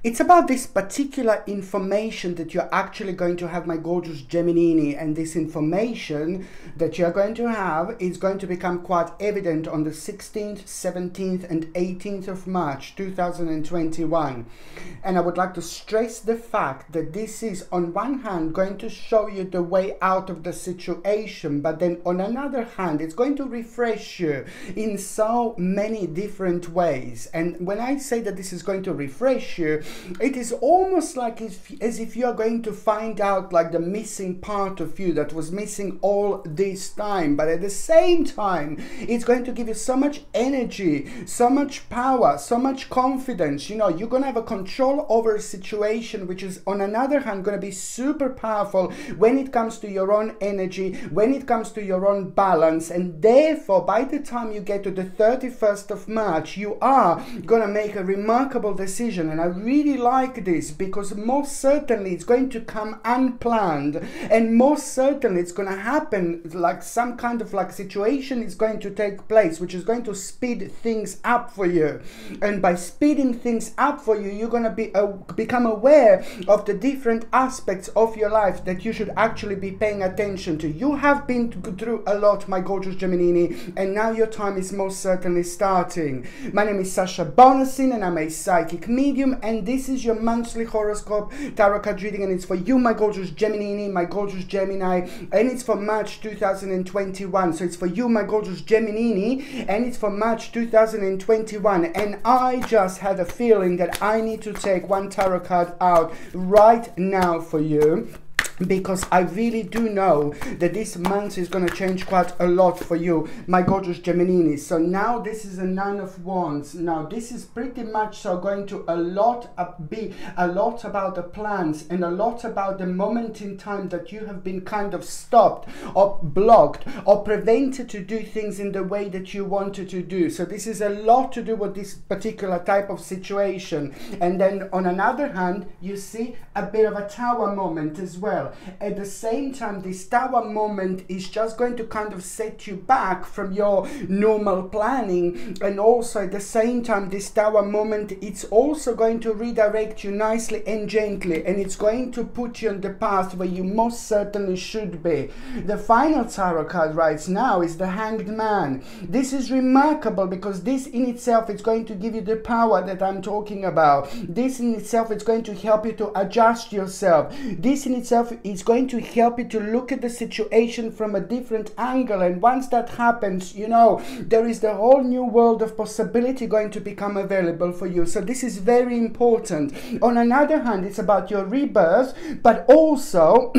It's about this particular information that you're actually going to have, my gorgeous Geminini, and this information that you're going to have is going to become quite evident on the 16th, 17th and 18th of March 2021. And I would like to stress the fact that this is on one hand going to show you the way out of the situation, but then on another hand it's going to refresh you in so many different ways. And when I say that this is going to refresh you, it is almost like as if you are going to find out like the missing part of you that was missing all this time, but at the same time it's going to give you so much energy, so much power, so much confidence. You know, you're gonna have a control over a situation which is on another hand going to be super powerful when it comes to your own energy, when it comes to your own balance. And therefore by the time you get to the 31st of March, you are gonna make a remarkable decision. And I really like this because most certainly it's going to come unplanned, and most certainly it's going to happen like some kind of like situation is going to take place which is going to speed things up for you. And by speeding things up for you, you're going to become aware of the different aspects of your life that you should actually be paying attention to. You have been through a lot, my gorgeous Geminini, and now your time is most certainly starting. My name is Sasha Bonasin and I'm a psychic medium, and this is your monthly horoscope tarot card reading, and it's for you, my gorgeous Geminini, my gorgeous Gemini, and it's for March 2021. So it's for you, my gorgeous Geminini, and it's for March 2021. And I just had a feeling that I need to take one tarot card out right now for you, because I really do know that this month is going to change quite a lot for you, my gorgeous Geminini. So now this is a Nine of Wands. Now this is pretty much so going to be a lot about the plans and a lot about the moment in time that you have been kind of stopped or blocked or prevented to do things in the way that you wanted to do. So this is a lot to do with this particular type of situation. And then on another hand, you see a bit of a Tower moment as well. At the same time, this Tower moment is just going to kind of set you back from your normal planning, and also at the same time this Tower moment, it's also going to redirect you nicely and gently, and it's going to put you on the path where you most certainly should be. The final tarot card right now is the Hanged Man. This is remarkable because this in itself is going to give you the power that I'm talking about. This in itself is going to help you to adjust yourself. This in itself is going to help you to look at the situation from a different angle, and once that happens, you know, there is the whole new world of possibility going to become available for you. So this is very important. On another hand, it's about your rebirth, but also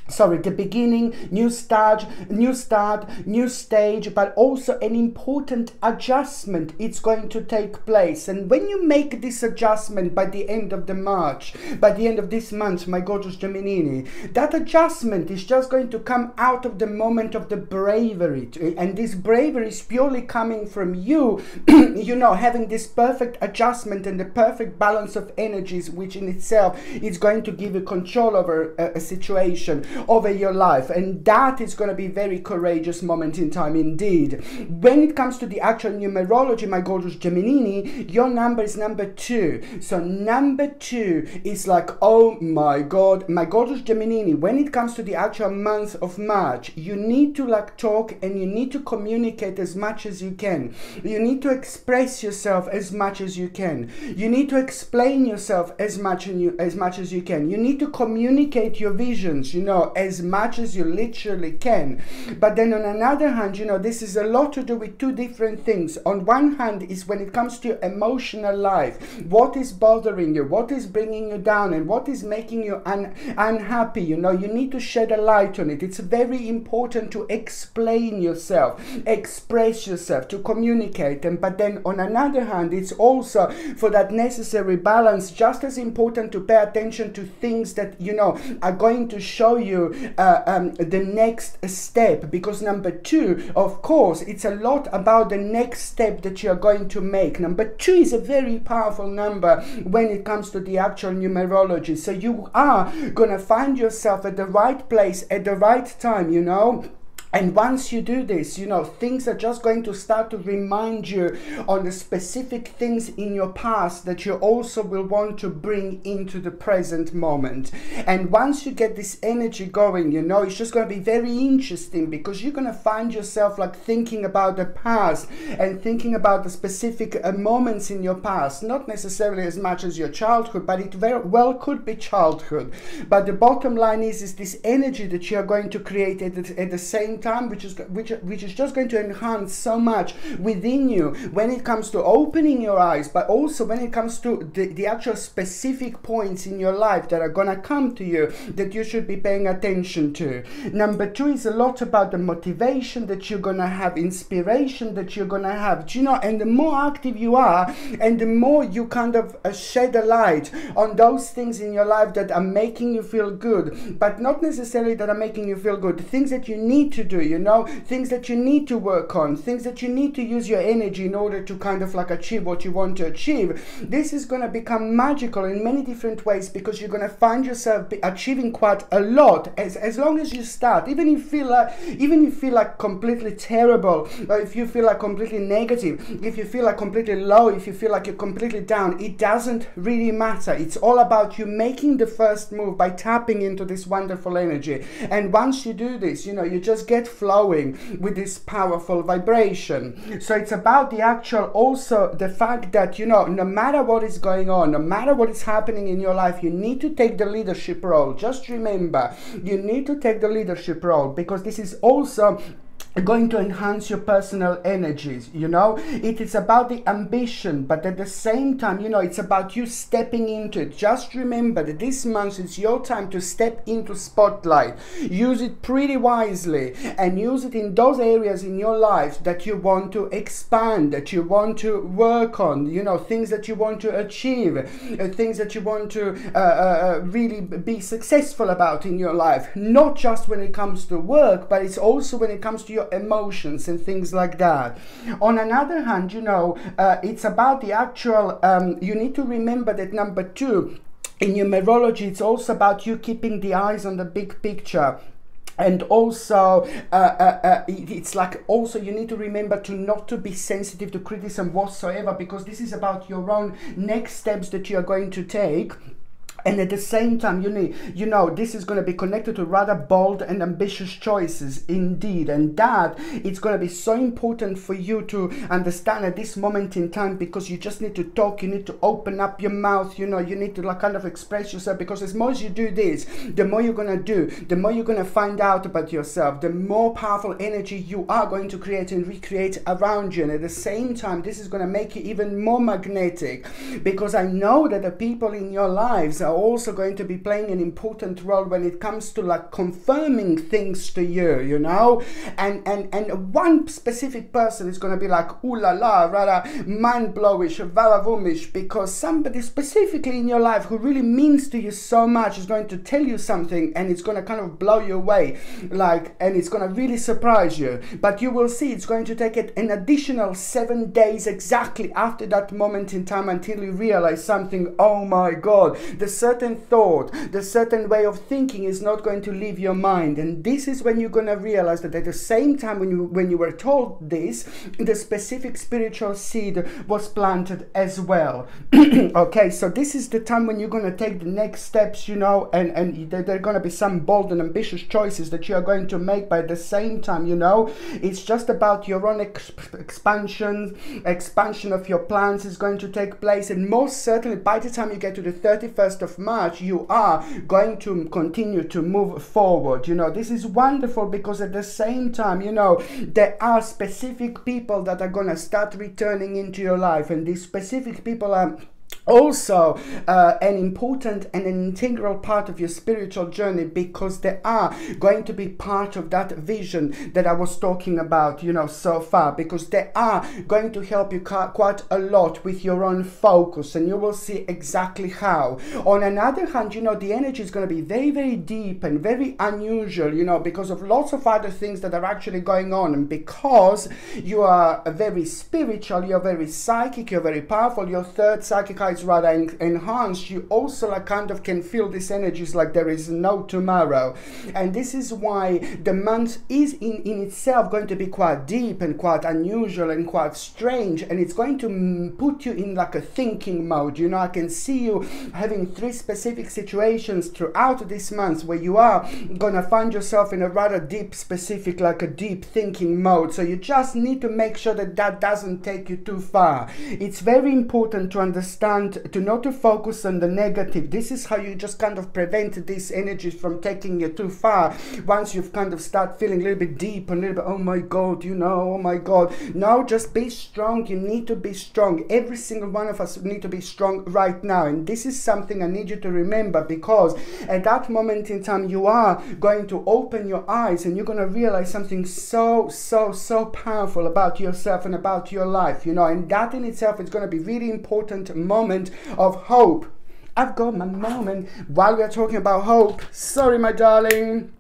sorry, the beginning, new start, new stage, but also an important adjustment. It's going to take place. And when you make this adjustment by the end of the March, by the end of this month, my gorgeous Geminini, that adjustment is just going to come out of the moment of the bravery. And this bravery is purely coming from you, you know, having this perfect adjustment and the perfect balance of energies, which in itself is going to give you control over a situation, over your life. And that is going to be a very courageous moment in time indeed. When it comes to the actual numerology, my gorgeous Geminini, your number is number 2. So number 2 is like, oh my god, my gorgeous Geminini, when it comes to the actual month of March, you need to like talk and you need to communicate as much as you can. You need to express yourself as much as you can. You need to explain yourself as much as you can. You need to communicate your visions, you know, as much as you literally can. But then on another hand, you know, this is a lot to do with two different things. On one hand is when it comes to your emotional life, what is bothering you, what is bringing you down, and what is making you unhappy. You know, you need to shed a light on it. It's very important to explain yourself, express yourself, to communicate. And but then on another hand, it's also for that necessary balance, just as important to pay attention to things that, you know, are going to show you the next step. Because number 2, of course, it's a lot about the next step that you're going to make. Number 2 is a very powerful number when it comes to the actual numerology. So you are gonna find yourself at the right place at the right time, you know. And once you do this, you know, things are just going to start to remind you on the specific things in your past that you also will want to bring into the present moment. And once you get this energy going, you know, it's just going to be very interesting, because you're going to find yourself like thinking about the past and thinking about the specific moments in your past, not necessarily as much as your childhood, but it very well could be childhood. But the bottom line is this energy that you are going to create at the same time, which is just going to enhance so much within you when it comes to opening your eyes, but also when it comes to the actual specific points in your life that are gonna come to you that you should be paying attention to. Number 2 is a lot about the motivation that you're gonna have, inspiration that you're gonna have. Do you know, and the more active you are, and the more you kind of shed a light on those things in your life that are making you feel good, but not necessarily that are making you feel good, things that you need to do, you know, things that you need to work on, things that you need to use your energy in order to kind of like achieve what you want to achieve. This is going to become magical in many different ways, because you're going to find yourself achieving quite a lot as long as you start. Even if you feel like completely terrible, or if you feel like completely negative, if you feel like completely low, if you feel like you're completely down, it doesn't really matter. It's all about you making the first move by tapping into this wonderful energy. And once you do this, you know, you just get flowing with this powerful vibration. So it's about the actual, also the fact that, you know, no matter what is going on, no matter what is happening in your life, you need to take the leadership role. Just remember, you need to take the leadership role, because this is also going to enhance your personal energies. You know, it is about the ambition, but at the same time, you know, it's about you stepping into it. Just remember that this month is your time to step into spotlight. Use it pretty wisely, and use it in those areas in your life that you want to expand, that you want to work on, you know, things that you want to achieve, things that you want to really be successful about in your life. Not just when it comes to work, but it's also when it comes to your emotions and things like that. On another hand, you know, it's about the actual, you need to remember that number 2 in numerology, it's also about you keeping the eyes on the big picture. And also it's like, also you need to remember to not to be sensitive to criticism whatsoever, because this is about your own next steps that you are going to take. And at the same time, you know, this is going to be connected to rather bold and ambitious choices indeed. And that it's going to be so important for you to understand at this moment in time, because you just need to talk, you need to open up your mouth, you know, you need to like kind of express yourself, because as more as you do this, the more you're going to do, the more you're going to find out about yourself, the more powerful energy you are going to create and recreate around you. And at the same time, this is going to make you even more magnetic, because I know that the people in your lives are also going to be playing an important role when it comes to like confirming things to you, you know, and one specific person is going to be like, ooh la la, rather mind-blowish, varavumish, because somebody specifically in your life who really means to you so much is going to tell you something, and it's going to kind of blow you away, like, and it's going to really surprise you. But you will see it's going to take it an additional 7 days exactly after that moment in time until you realize something. Oh my God, the certain thought, the certain way of thinking is not going to leave your mind. And this is when you're going to realize that at the same time when you were told this, the specific spiritual seed was planted as well. Okay, so this is the time when you're going to take the next steps, you know, and there are going to be some bold and ambitious choices that you are going to make. But at the same time, you know, it's just about your own expansion of your plans is going to take place. And most certainly by the time you get to the 31st of March, you are going to continue to move forward. You know, this is wonderful, because at the same time, you know, there are specific people that are going to start returning into your life, and these specific people are also an important and an integral part of your spiritual journey, because they are going to be part of that vision that I was talking about, you know, so far, because they are going to help you quite a lot with your own focus, and you will see exactly how. On another hand, you know, the energy is going to be very, very deep and very unusual, you know, because of lots of other things that are actually going on, and because you are very spiritual, you're very psychic, you're very powerful, your third psychic eye it's rather enhanced, you also like kind of can feel these energies like there is no tomorrow. And this is why the month is in itself going to be quite deep and quite unusual and quite strange, and it's going to put you in like a thinking mode. You know, I can see you having 3 specific situations throughout this month where you are gonna find yourself in a rather deep, specific, like a deep thinking mode. So you just need to make sure that that doesn't take you too far. It's very important to understand to not to focus on the negative. This is how you just kind of prevent these energies from taking you too far. Once you've kind of start feeling a little bit deep, a little bit, oh my God, you know, oh my God. No, just be strong. You need to be strong. Every single one of us need to be strong right now. And this is something I need you to remember, because at that moment in time, you are going to open your eyes and you're going to realize something so powerful about yourself and about your life, you know, and that in itself is going to be really important moment of hope. I've got my moment while we're talking about hope. Sorry, my darling.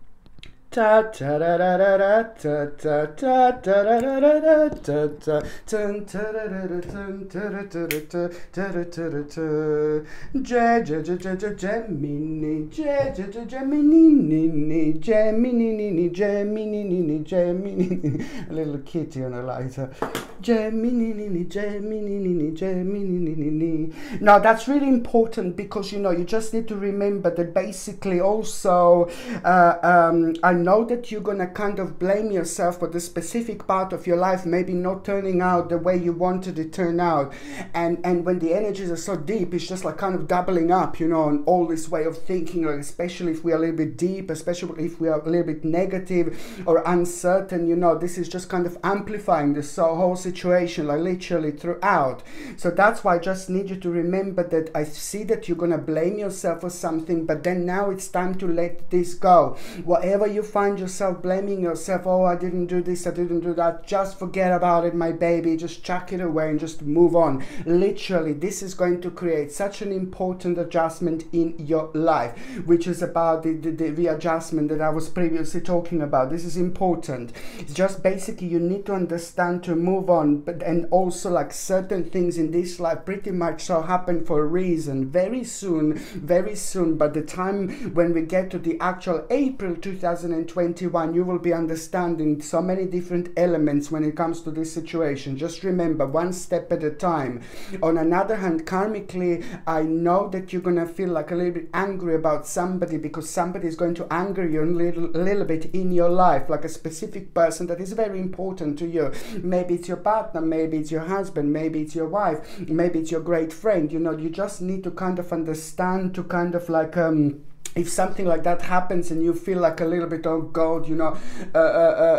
Ta ta da da da da ta ta ta da da da da ta ta ta ta da da da ta ta ta ta ta ta Gemini, Gemini, Gemini, Gemini, Gemini, a little kitty on a lighter. Gemini, Gemini, Gemini. Now that's really important, because you know you just need to remember that basically also I know that you're gonna kind of blame yourself for the specific part of your life maybe not turning out the way you wanted it to turn out, and when the energies are so deep, it's just like kind of doubling up, you know, on all this way of thinking, like especially if we are a little bit deep, especially if we are a little bit negative or uncertain, you know, this is just kind of amplifying this whole situation, like literally throughout. So that's why I just need you to remember that I see that you're gonna blame yourself for something, but then now it's time to let this go. Whatever you find yourself blaming yourself, oh, I didn't do this, I didn't do that, just forget about it, my baby. Just chuck it away and just move on. Literally, this is going to create such an important adjustment in your life, which is about the readjustment that I was previously talking about. This is important. It's just basically you need to understand to move on, but and also like certain things in this life pretty much so happen for a reason. Very soon, by the time when we get to the actual April 2021, you will be understanding so many different elements when it comes to this situation. Just remember, one step at a time. On another hand, karmically, I know that you're gonna feel like a little bit angry about somebody, because somebody is going to anger you a little bit in your life, like a specific person that is very important to you. Maybe it's your partner, maybe it's your husband, maybe it's your wife, maybe it's your great friend. You know, you just need to kind of understand to kind of like if something like that happens and you feel like a little bit, oh God, you know,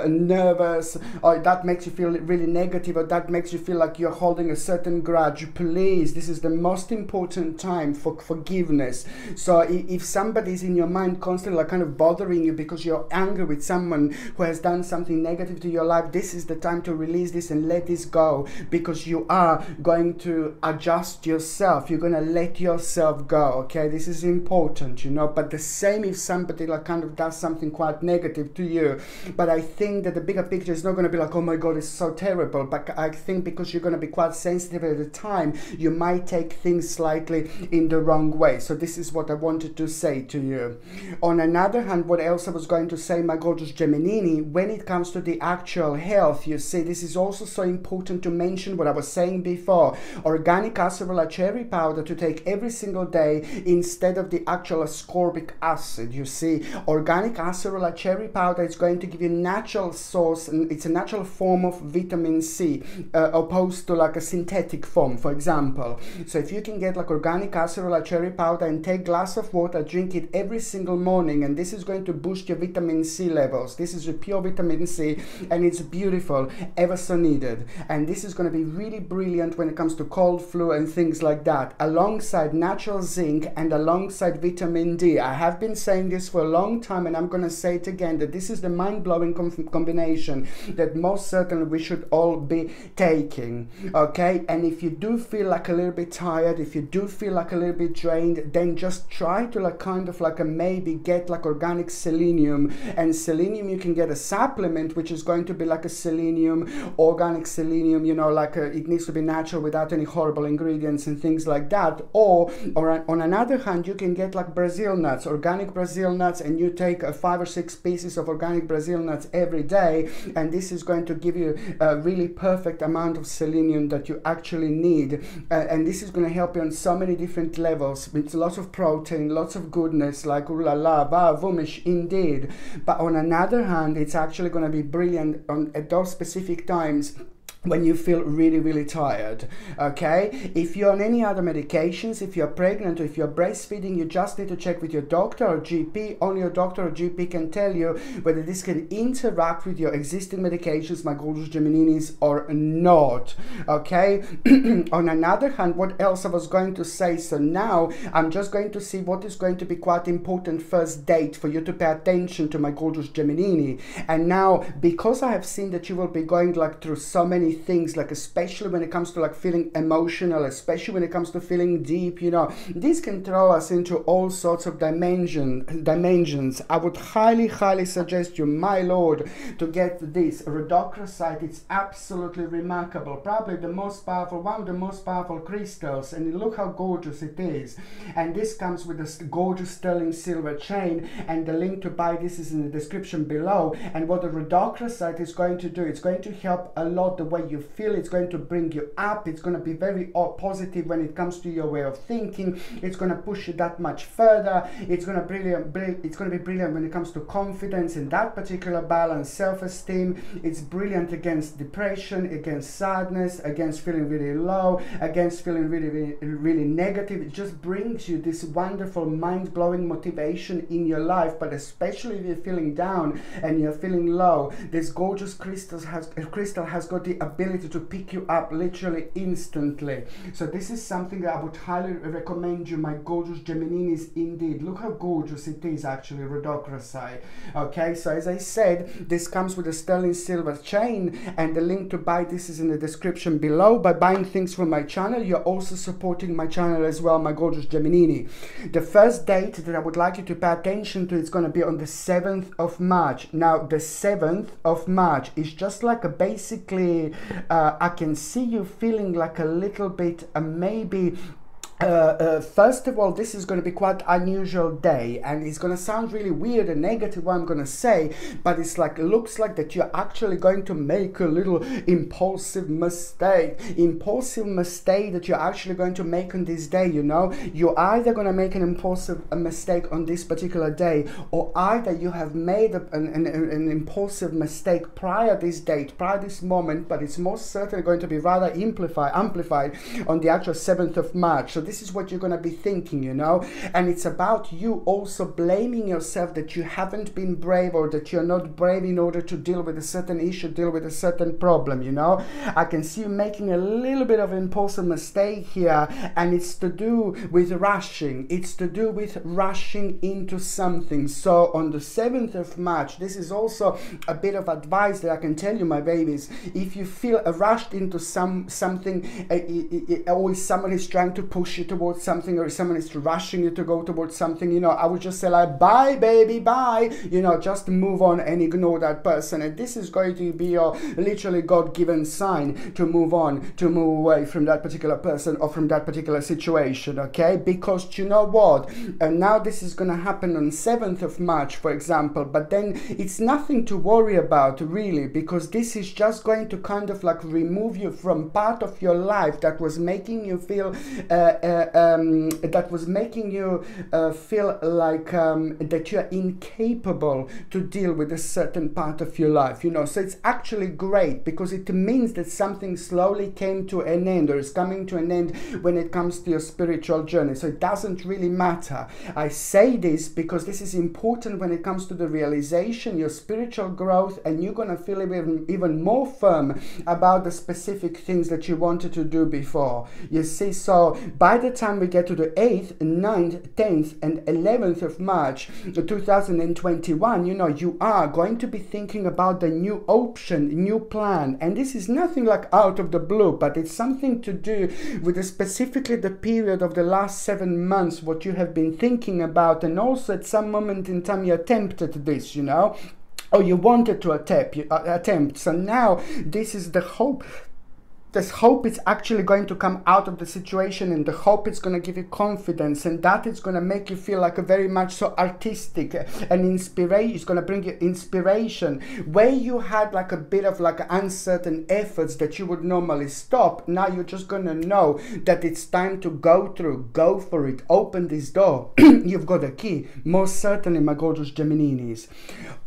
nervous, or that makes you feel really negative, or that makes you feel like you're holding a certain grudge, please, this is the most important time for forgiveness. So if somebody's in your mind constantly like kind of bothering you because you're angry with someone who has done something negative to your life, this is the time to release this and let this go, because you are going to adjust yourself. You're going to let yourself go, okay? This is important, you know. But the same if somebody like kind of does something quite negative to you, but I think that the bigger picture is not going to be like, oh my God, it's so terrible. But I think because you're going to be quite sensitive at the time, you might take things slightly in the wrong way. So this is what I wanted to say to you. On another hand, what else I was going to say, my gorgeous Gemini, when it comes to the actual health, you see, this is also so important to mention what I was saying before. Organic acerola cherry powder to take every single day instead of the actual ascorbic acid. You see, organic acerola cherry powder is going to give you natural source, and it's a natural form of vitamin C, opposed to like a synthetic form, for example. So if you can get like organic acerola cherry powder and take a glass of water, drink it every single morning, and this is going to boost your vitamin C levels. This is a pure vitamin C, and it's beautiful, ever so needed. And this is going to be really brilliant when it comes to cold, flu, and things like that, alongside natural zinc and alongside vitamin D. I have been saying this for a long time, and I'm going to say it again, that this is the mind-blowing combination that most certainly we should all be taking, okay? And if you do feel like a little bit tired, if you do feel like a little bit drained, then just try to like kind of like maybe get like organic selenium. And selenium, you can get a supplement which is going to be like a selenium, organic selenium, you know, like it needs to be natural without any horrible ingredients and things like that. Or on another hand, you can get like Brazil nuts, organic Brazil nuts, and you take 5 or 6 pieces of organic Brazil nuts every day, and this is going to give you a really perfect amount of selenium that you actually need, and this is going to help you on so many different levels. It's lots of protein, lots of goodness, like ooh la la, va vomish indeed. But on another hand, it's actually going to be brilliant at those specific times when you feel really, really tired, okay? If you're on any other medications, if you're pregnant or if you're breastfeeding, you just need to check with your doctor or GP. Only your doctor or GP can tell you whether this can interact with your existing medications, my gorgeous Gemininis, or not, okay? On another hand, what else I was going to say? So now I'm just going to see what is going to be quite important first date for you to pay attention to, my gorgeous Gemini. And now, because I have seen that you will be going like through so many things, like especially when it comes to like feeling emotional, especially when it comes to feeling deep, you know, this can throw us into all sorts of dimensions. I would highly suggest you, my lord, to get this rhodochrosite. It's absolutely remarkable, probably the most powerful, one of the most powerful crystals, and look how gorgeous it is. And this comes with a gorgeous sterling silver chain, and the link to buy this is in the description below. And what the rhodochrosite is going to do, it's going to help a lot the way you feel. It's going to bring you up. It's going to be very positive when it comes to your way of thinking. It's going to push you that much further. It's going to be brilliant when it comes to confidence in that particular balance, self-esteem. It's brilliant against depression, against sadness, against feeling really low, against feeling really negative. It just brings you this wonderful mind-blowing motivation in your life. But especially if you're feeling down and you're feeling low, this gorgeous crystal has got the ability to pick you up literally instantly. So this is something that I would highly recommend you, my gorgeous Gemininis, indeed. Look how gorgeous it is, actually, rhodochrosite. Okay, so as I said, this comes with a sterling silver chain, and the link to buy this is in the description below. By buying things from my channel, you're also supporting my channel as well, my gorgeous Gemini. The first date that I would like you to pay attention to is going to be on the 7th of March. Now, the 7th of March is just like a basically I can see you feeling like a little bit maybe first of all, this is going to be quite unusual day, and it's going to sound really weird and negative what I'm going to say, but it's like, looks like that you're actually going to make a little impulsive mistake that you're actually going to make on this day. You know, you're either going to make an impulsive mistake on this particular day, or either you have made an impulsive mistake prior this date, prior this moment, but it's most certainly going to be rather amplified on the actual 7th of March. So this is what you're going to be thinking, you know, and it's about you also blaming yourself that you haven't been brave, or that you're not brave in order to deal with a certain issue, deal with a certain problem, you know. I can see you making a little bit of impulsive mistake here, and it's to do with rushing. It's to do with rushing into something. So on the 7th of March, this is also a bit of advice that I can tell you, my babies. If you feel rushed into something, or someone is trying to push you towards something, or someone is rushing you to go towards something, you know, I would just say like, bye baby, bye, you know, just move on and ignore that person. And this is going to be your literally God-given sign to move on, to move away from that particular person or from that particular situation, okay? Because you know what, and now this is going to happen on 7th of March, for example, but then it's nothing to worry about really, because this is just going to kind of like remove you from part of your life that was making you feel feel like that you're incapable to deal with a certain part of your life, you know. So it's actually great, because it means that something slowly came to an end, or is coming to an end when it comes to your spiritual journey. So it doesn't really matter. I say this because this is important when it comes to the realization, your spiritual growth, and you're going to feel even more firm about the specific things that you wanted to do before. You see, so by by the time we get to the 8th, 9th, 10th, and 11th of March 2021, you know, you are going to be thinking about the new option, new plan. And this is nothing like out of the blue, but it's something to do with specifically the period of the last 7 months, what you have been thinking about, and also at some moment in time you attempted this, you know, or you wanted to attempt. So now this is the hope. This hope is actually going to come out of the situation, and the hope is going to give you confidence, and that is going to make you feel like a very much so artistic and inspiration. It's going to bring you inspiration where you had like a bit of like uncertain efforts that you would normally stop. Now you're just going to know that it's time to go for it, open this door. You've got a key, most certainly, my gorgeous Gemininis.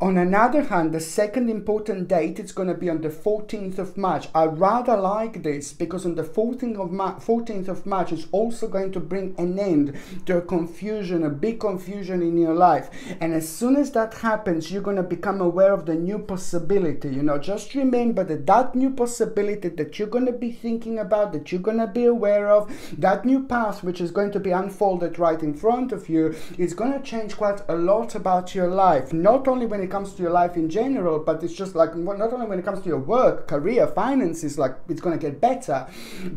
On another hand, the second important date, it's going to be on the 14th of March. I rather like this because on the 14th of March is also going to bring an end to a confusion, a big confusion in your life. And as soon as that happens, you're going to become aware of the new possibility. You know, just remember that that new possibility that you're going to be thinking about, that you're going to be aware of, that new path which is going to be unfolded right in front of you, is going to change quite a lot about your life. Not only when it comes to your life in general, but it's just like not only when it comes to your work, career, finances, like it's going to get better,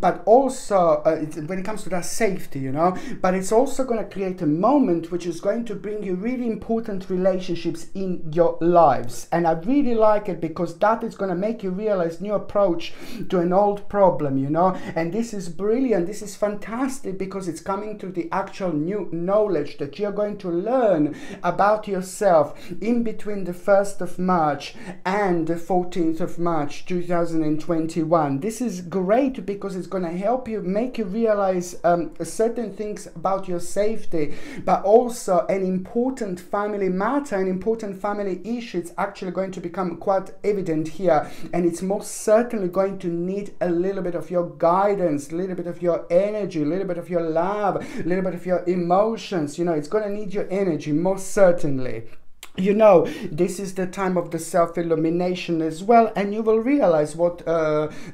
but also when it comes to that safety, you know, but it's also going to create a moment which is going to bring you really important relationships in your lives. And I really like it because that is going to make you realize new approach to an old problem, you know. And this is brilliant, this is fantastic, because it's coming to the actual new knowledge that you're going to learn about yourself in between the 1st of March and the 14th of March 2021. This is great because it's going to help you, make you realize certain things about your safety, but also an important family matter, an important family issue. It's actually going to become quite evident here, and it's most certainly going to need a little bit of your guidance, a little bit of your energy, a little bit of your love, a little bit of your emotions. You know, it's going to need your energy, most certainly. You know, this is the time of the self-illumination as well, and you will realize what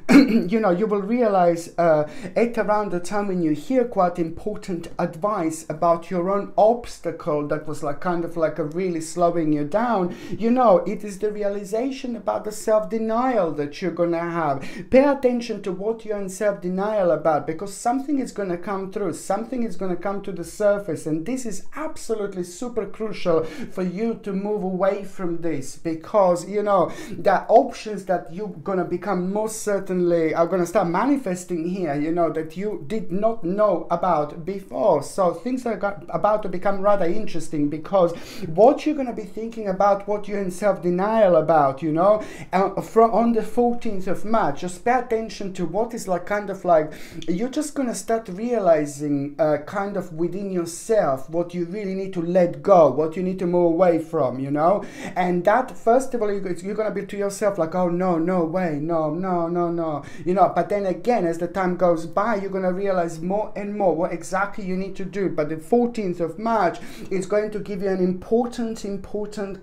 you know, you will realize at around the time when you hear quite important advice about your own obstacle that was like kind of like a really slowing you down. You know, it is the realization about the self-denial that you're gonna have. Pay attention to what you're in self-denial about, because something is gonna come through, something is gonna come to the surface, and this is absolutely super crucial for you to move away from this, because you know the options that you're gonna become most certainly are gonna start manifesting here, you know, that you did not know about before. So things are about to become rather interesting, because what you're gonna be thinking about, what you're in self-denial about, you know, from on the 14th of March, just pay attention to what is like kind of like you're just gonna start realizing kind of within yourself what you really need to let go, what you need to move away from, you know. And that, first of all, you're gonna be to yourself like, oh no way, no, you know. But then again, as the time goes by, you're gonna realize more and more what exactly you need to do. But the 14th of March is going to give you an important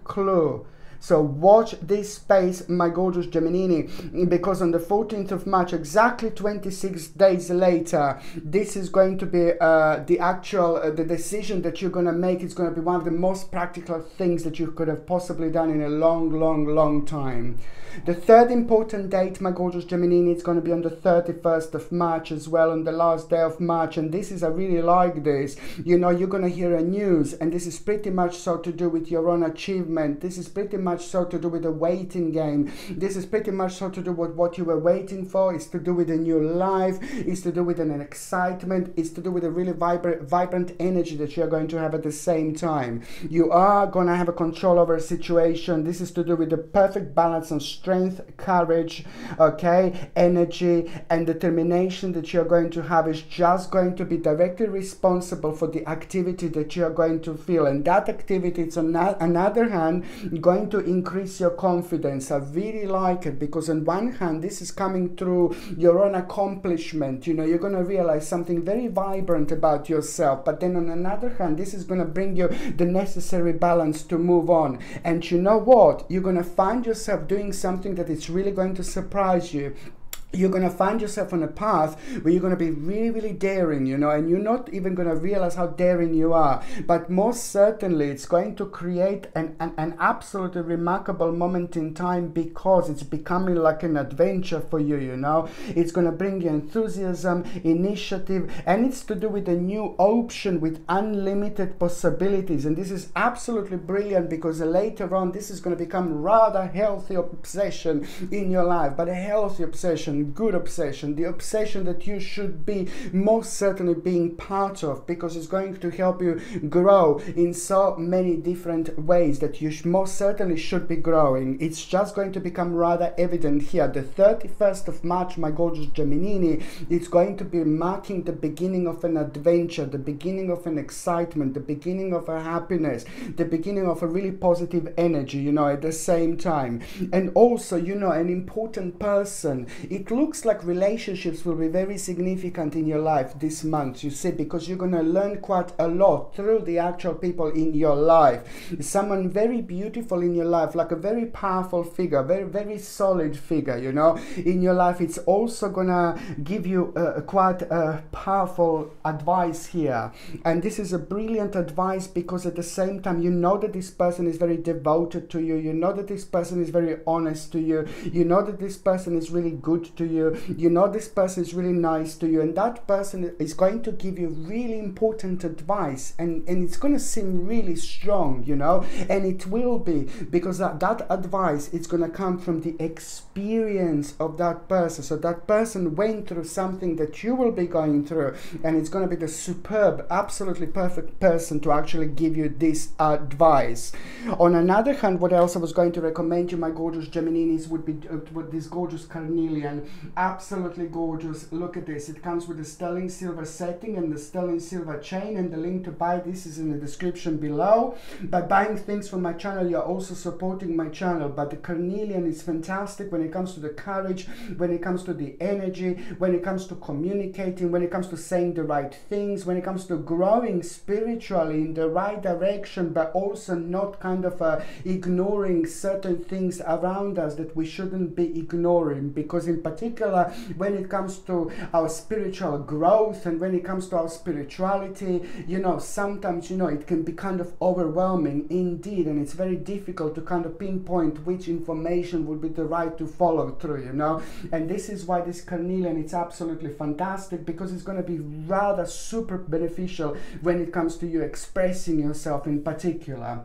clue. So watch this space, my gorgeous Geminini, because on the 14th of March, exactly 26 days later, this is going to be the actual, the decision that you're going to make. It's going to be one of the most practical things that you could have possibly done in a long time. The third important date, my gorgeous Geminini, is going to be on the 31st of March as well, on the last day of March. And this is, I really like this. You know, you're going to hear a news, and this is pretty much so to do with your own achievement. This is pretty much so to do with the waiting game. This is pretty much so to do with what you were waiting for. It's to do with a new life. It's to do with an excitement. It's to do with a really vibrant energy that you're going to have at the same time. You are going to have a control over a situation. This is to do with the perfect balance of strength, courage, okay, energy, and determination that you're going to have is just going to be directly responsible for the activity that you're going to feel. And that activity is on another hand going to increase your confidence. I really like it, because on one hand, this is coming through your own accomplishment. You know, you're going to realize something very vibrant about yourself. But then on another hand, this is going to bring you the necessary balance to move on. And you know what? You're going to find yourself doing something that is really going to surprise you. you're going to find yourself on a path where you're going to be really, really daring, you know, and you're not even going to realize how daring you are. But most certainly, it's going to create an absolutely remarkable moment in time, because it's becoming like an adventure for you, you know. It's going to bring you enthusiasm, initiative, and it's to do with a new option with unlimited possibilities. And this is absolutely brilliant, because later on, this is going to become rather healthy obsession in your life, but a healthy obsession, good obsession, the obsession that you should be most certainly being part of, because it's going to help you grow in so many different ways that you most certainly should be growing. It's just going to become rather evident here. The 31st of March, my gorgeous Geminini, it's going to be marking the beginning of an adventure, the beginning of an excitement, the beginning of a happiness, the beginning of a really positive energy, you know, at the same time. And also, you know, an important person. It looks like relationships will be very significant in your life this month, you see, because you're going to learn quite a lot through the actual people in your life. Someone very beautiful in your life, like a very powerful figure, very, very solid figure, you know, in your life. It's also going to give you quite a powerful advice here. And this is a brilliant advice, because at the same time, you know that this person is very devoted to you. You know that this person is very honest to you. You know that this person is really good to you. You know this person is really nice to you, and that person is going to give you really important advice, and it's going to seem really strong, you know, and it will be, because that advice is going to come from the experience of that person. So that person went through something that you will be going through, and it's going to be the superb, absolutely perfect person to actually give you this advice. On another hand, what else I was going to recommend you, my gorgeous Gemininis, would be with this gorgeous carnelian. Absolutely gorgeous. Look at this. It comes with the sterling silver setting and the sterling silver chain, and the link to buy this is in the description below. By buying things from my channel, you're also supporting my channel. But the carnelian is fantastic when it comes to the courage, when it comes to the energy, when it comes to communicating, when it comes to saying the right things, when it comes to growing spiritually in the right direction, but also not kind of ignoring certain things around us that we shouldn't be ignoring. Because in particular, when it comes to our spiritual growth and when it comes to our spirituality, you know, sometimes, you know, it can be kind of overwhelming indeed, and it's very difficult to kind of pinpoint which information would be the right to follow through, you know. And this is why this carnelian, it's absolutely fantastic, because it's going to be rather super beneficial when it comes to you expressing yourself in particular.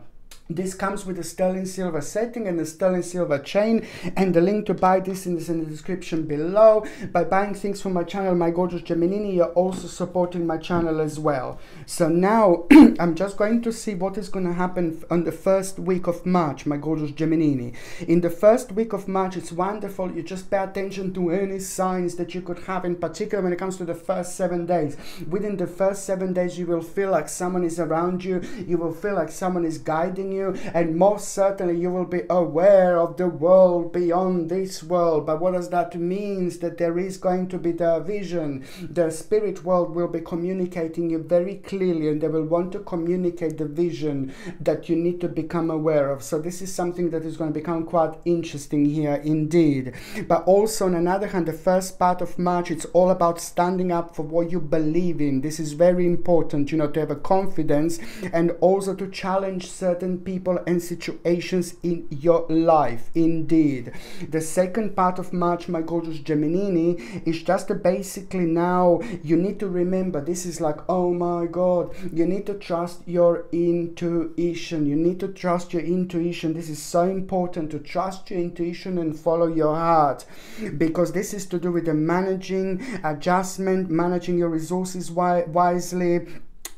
This comes with a sterling silver setting and a sterling silver chain, and the link to buy this is in the description below. By buying things from my channel, my gorgeous Geminini, you're also supporting my channel as well. So now I'm just going to see what is going to happen on the first week of March, my gorgeous Geminini. In the first week of March, it's wonderful. You just pay attention to any signs that you could have, in particular when it comes to the first 7 days. Within the first 7 days, you will feel like someone is around you. You will feel like someone is guiding you. And most certainly you will be aware of the world beyond this world. But what does that mean? That there is going to be the vision. The spirit world will be communicating you very clearly, and they will want to communicate the vision that you need to become aware of. So this is something that is going to become quite interesting here indeed. But also on another hand, the first part of March, it's all about standing up for what you believe in. This is very important, you know, to have a confidence, and also to challenge certain people and situations in your life indeed. The second part of March, my gorgeous Geminini, is just basically now you need to remember, this is like, oh my God, you need to trust your intuition. You need to trust your intuition. This is so important, to trust your intuition and follow your heart, because this is to do with the managing, adjustment, managing your resources wisely.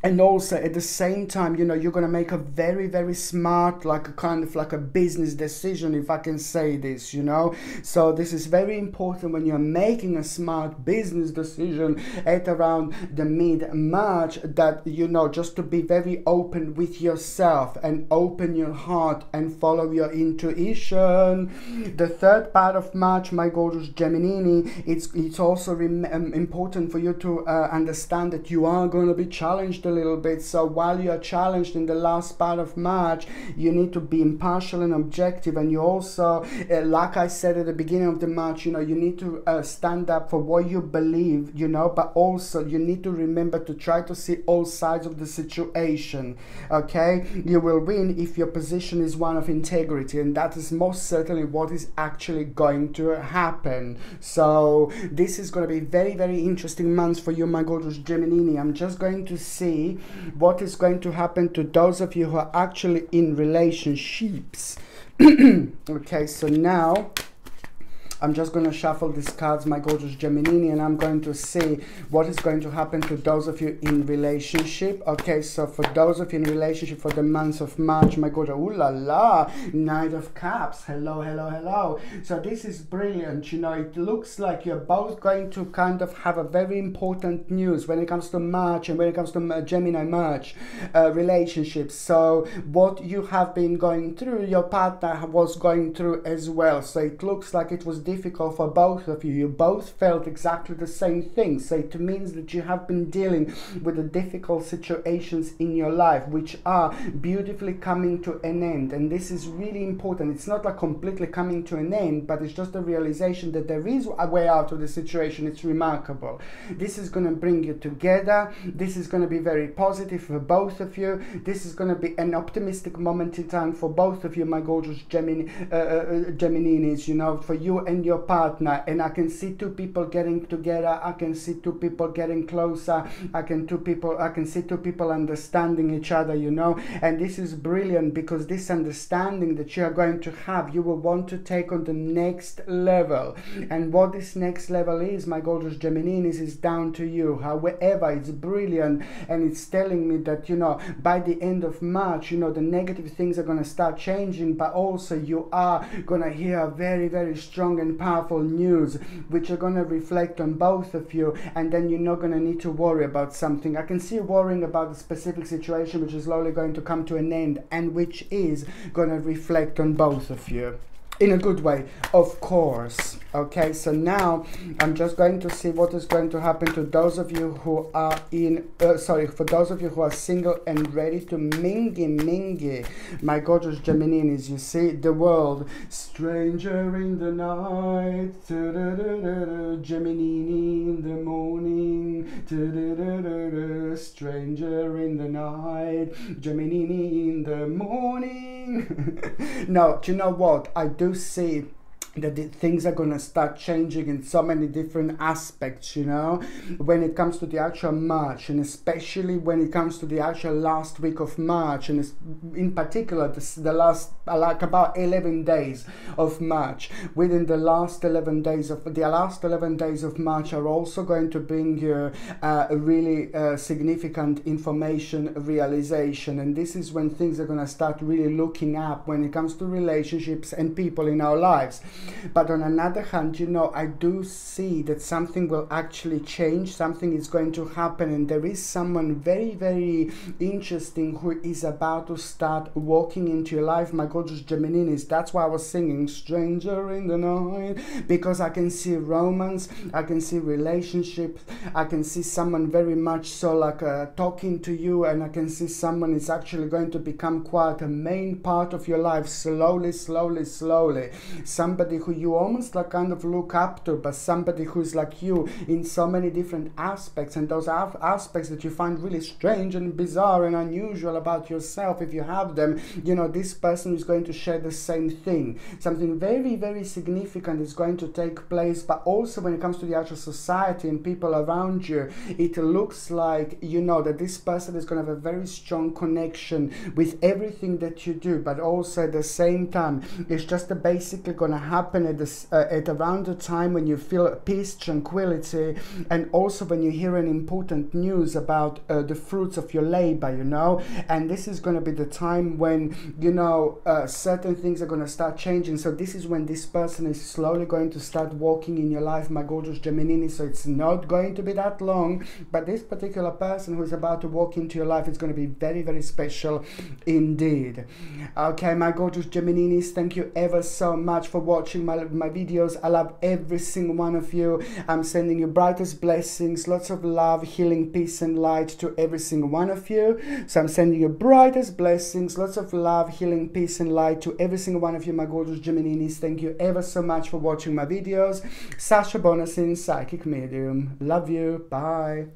And also at the same time, you know, you're going to make a very, very smart, like a kind of like a business decision, if I can say this, you know. So this is very important when you're making a smart business decision at around the mid-March, that, you know, just to be very open with yourself and open your heart and follow your intuition. The third part of March, my gorgeous Geminini, it's also important for you to understand that you are going to be challenged a little bit. So while you are challenged in the last part of March, you need to be impartial and objective, and you also, like I said at the beginning of the March, you know, you need to stand up for what you believe, you know, but also you need to remember to try to see all sides of the situation. Okay, you will win if your position is one of integrity, and that is most certainly what is actually going to happen. So this is going to be very, very interesting months for you, my gorgeous Gemini. I'm just going to see what is going to happen to those of you who are actually in relationships. Okay, so now I'm just going to shuffle these cards, my gorgeous Gemini, and I'm going to see what is going to happen to those of you in relationship. Okay, so for those of you in relationship for the month of March, my gorgeous, ooh la la, Knight of Cups, hello, hello, hello. So this is brilliant, you know, it looks like you're both going to kind of have a very important news when it comes to March and when it comes to Gemini March relationships. So what you have been going through, your partner was going through as well. So it looks like it was difficult for both of you. You both felt exactly the same thing. So it means that you have been dealing with the difficult situations in your life, which are beautifully coming to an end. And this is really important. It's not like completely coming to an end, but it's just a realization that there is a way out of the situation. It's remarkable. This is going to bring you together. This is going to be very positive for both of you. This is going to be an optimistic moment in time for both of you, my gorgeous Geminis, you know, for you and your partner. And I can see two people getting together. I can see two people getting closer. I can see two people understanding each other, you know. And this is brilliant, because this understanding that you are going to have, you will want to take on the next level. And what this next level is, my gorgeous Geminis, is down to you. However, it's brilliant, and it's telling me that, you know, by the end of March, you know, the negative things are going to start changing, but also you are going to hear very, very strong and powerful news which are going to reflect on both of you, and then you're not going to need to worry about something. I can see you worrying about a specific situation which is slowly going to come to an end, and which is going to reflect on both of you in a good way, of course. Okay, so now I'm just going to see what is going to happen to those of you who are in for those of you who are single and ready to mingy, my gorgeous Geminis. You see the world, stranger in the night, Gemini in the morning, stranger in the night, Gemini in the morning. Now, do you know what? I do see that things are going to start changing in so many different aspects, you know, when it comes to the actual March, and especially when it comes to the actual last week of March, and in particular the last like about 11 days of March. Within the last 11 days of March are also going to bring you a really significant information realization, and this is when things are going to start really looking up when it comes to relationships and people in our lives. But on another hand, you know, I do see that something will actually change, something is going to happen, and there is someone very, very interesting who is about to start walking into your life, my gorgeous Geminis. That's why I was singing Stranger in the Night, because I can see romance, I can see relationships, I can see someone very much so like talking to you, and I can see someone is actually going to become quite a main part of your life, slowly, slowly, slowly. Somebody who you almost like kind of look up to, but somebody who's like you in so many different aspects, and those aspects that you find really strange and bizarre and unusual about yourself, if you have them, you know, this person is going to share the same thing. Something very, very significant is going to take place. But also when it comes to the actual society and people around you, it looks like, you know, that this person is going to have a very strong connection with everything that you do, but also at the same time it's just basically going to happen at around the time when you feel peace, tranquility, and also when you hear an important news about the fruits of your labor, you know. And this is going to be the time when, you know, certain things are going to start changing. So this is when this person is slowly going to start walking in your life, my gorgeous Gemini. So it's not going to be that long, but this particular person who is about to walk into your life is going to be very, very special indeed. Okay, my gorgeous Geminis, thank you ever so much for watching watching my videos. I love every single one of you. I'm sending you brightest blessings, lots of love, healing, peace and light to every single one of you. So I'm sending you brightest blessings, lots of love, healing, peace and light to every single one of you, my gorgeous Gemininis. Thank you ever so much for watching my videos. Sasha Bonasin, Psychic Medium. Love you. Bye.